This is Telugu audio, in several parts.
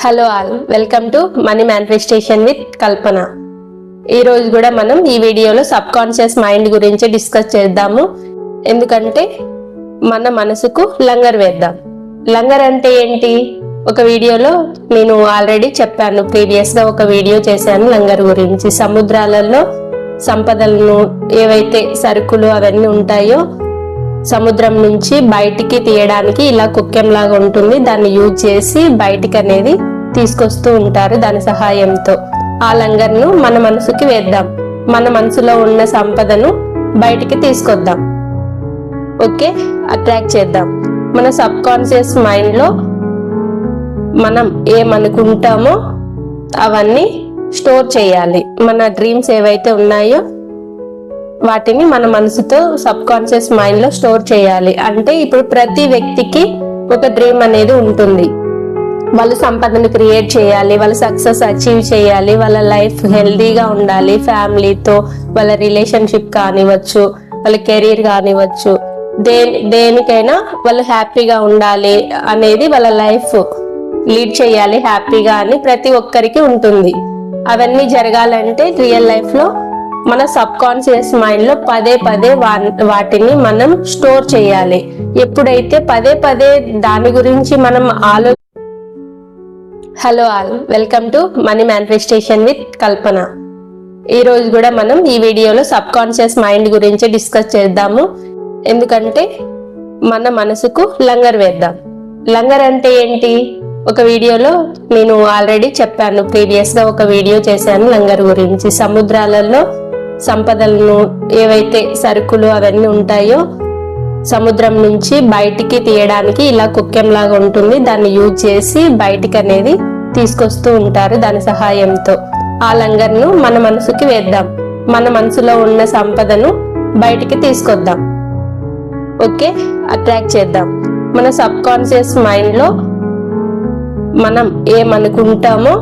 Hello all, welcome to money manifestation with Kalpana. ఈ రోజు కూడా మనం ఈ వీడియోలో సబ్ కాన్షియస్ మైండ్ గురించి డిస్కస్ చేద్దాము. ఎందుకంటే మన మనసుకు లంగర్ వేద్దాం. లంగర్ అంటే ఏంటి? ఒక వీడియోలో నేను ఆల్రెడీ చెప్పాను, ప్రీవియస్ గా ఒక వీడియో చేశాను లంగర్ గురించి. సముద్రాలలో సంపదలను, ఏవైతే సరుకులు అవన్నీ ఉంటాయో సముద్రం నుంచి బయటికి తీయడానికి ఇలా కుక్కెంలాగా ఉంటుంది, దాన్ని యూజ్ చేసి బయటికి అనేది తీసుకొస్తూ ఉంటారు దాని సహాయంతో. ఆ లంగర్ను మన మనసుకి వేద్దాం, మన మనసులో ఉన్న సంపదను బయటికి తీసుకొద్దాం. ఓకే, అట్రాక్ట్ చేద్దాం. మన సబ్ కాన్షియస్ మైండ్ లో మనం ఏమనుకుంటామో అవన్నీ స్టోర్ చేయాలి. మన డ్రీమ్స్ ఏవైతే ఉన్నాయో వాటిని మన మనసుతో సబ్ కాన్షియస్ మైండ్ లో స్టోర్ చేయాలి. అంటే ఇప్పుడు ప్రతి వ్యక్తికి ఒక డ్రీమ్ అనేది ఉంటుంది. వాళ్ళు సంపదను క్రియేట్ చేయాలి, వాళ్ళ సక్సెస్ అచీవ్ చేయాలి, వాళ్ళ లైఫ్ హెల్దీగా ఉండాలి, ఫ్యామిలీతో, వాళ్ళ రిలేషన్షిప్ కానివచ్చు, వాళ్ళ కెరీర్ కానివచ్చు, దేనికైనా వాళ్ళు హ్యాపీగా ఉండాలి అనేది, వాళ్ళ లైఫ్ లీడ్ చేయాలి హ్యాపీగా అని ప్రతి ఒక్కరికి ఉంటుంది. అవన్నీ జరగాలంటే రియల్ లైఫ్ లో మన సబ్ కాన్షియస్ మైండ్ లో పదే పదే వాటిని మనం స్టోర్ చేయాలి. ఎప్పుడైతే పదే పదే దాని గురించి మనం hello all, welcome to money manifestation with Kalpana. ఈ రోజు కూడా మనం ఈ వీడియోలో సబ్ కాన్షియస్ మైండ్ గురించి డిస్కస్ చేద్దాము. ఎందుకంటే మన మనసుకు లంగర్ వేద్దాం. లంగర్ అంటే ఏంటి? ఒక వీడియోలో నేను ఆల్రెడీ చెప్పాను, ప్రీవియస్ గా ఒక వీడియో చేశాను లంగర్ గురించి. సముద్రాలలో సంపదలను, ఏవైతే సరుకులు అవన్నీ ఉంటాయో సముద్రం నుంచి బయటికి తీయడానికి ఇలా కుక్కెంలాగా ఉంటుంది, దాన్ని యూజ్ చేసి బయటికి అనేది తీసుకొస్తూ ఉంటారు దాని సహాయంతో. ఆ లంగర్ను మన మనసుకి వేద్దాం, మన మనసులో ఉన్న సంపదను బయటికి తీసుకొద్దాం. ఓకే, అట్రాక్ట్ చేద్దాం. మన సబ్ కాన్షియస్ మైండ్ లో మనం ఏమనుకుంటామో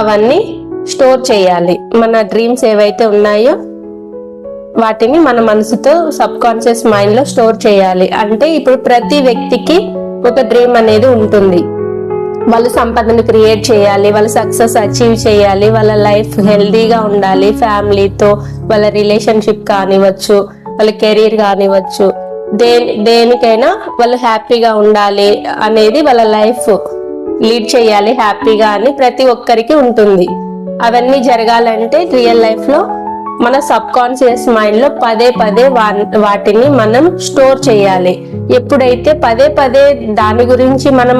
అవన్నీ స్టోర్ చేయాలి. మన డ్రీమ్స్ ఏవైతే ఉన్నాయో వాటిని మన మనసుతో సబ్ కాన్షియస్ మైండ్ లో స్టోర్ చేయాలి. అంటే ఇప్పుడు ప్రతి వ్యక్తికి ఒక డ్రీమ్ అనేది ఉంటుంది. వాళ్ళు సంపదను క్రియేట్ చేయాలి, వాళ్ళ సక్సెస్ అచీవ్ చేయాలి, వాళ్ళ లైఫ్ హెల్దీగా ఉండాలి, ఫ్యామిలీతో, వాళ్ళ రిలేషన్షిప్ కానివచ్చు, వాళ్ళ కెరీర్ కానివచ్చు, దేనికైనా వాళ్ళు హ్యాపీగా ఉండాలి అనేది, వాళ్ళ లైఫ్ లీడ్ చేయాలి హ్యాపీగా అని ప్రతి ఒక్కరికి ఉంటుంది. అవన్నీ జరగాలంటే రియల్ లైఫ్ లో మన సబ్ కాన్షియస్ మైండ్ లో పదే పదే వాటిని మనం స్టోర్ చేయాలి. ఎప్పుడైతే పదే పదే దాని గురించి మనం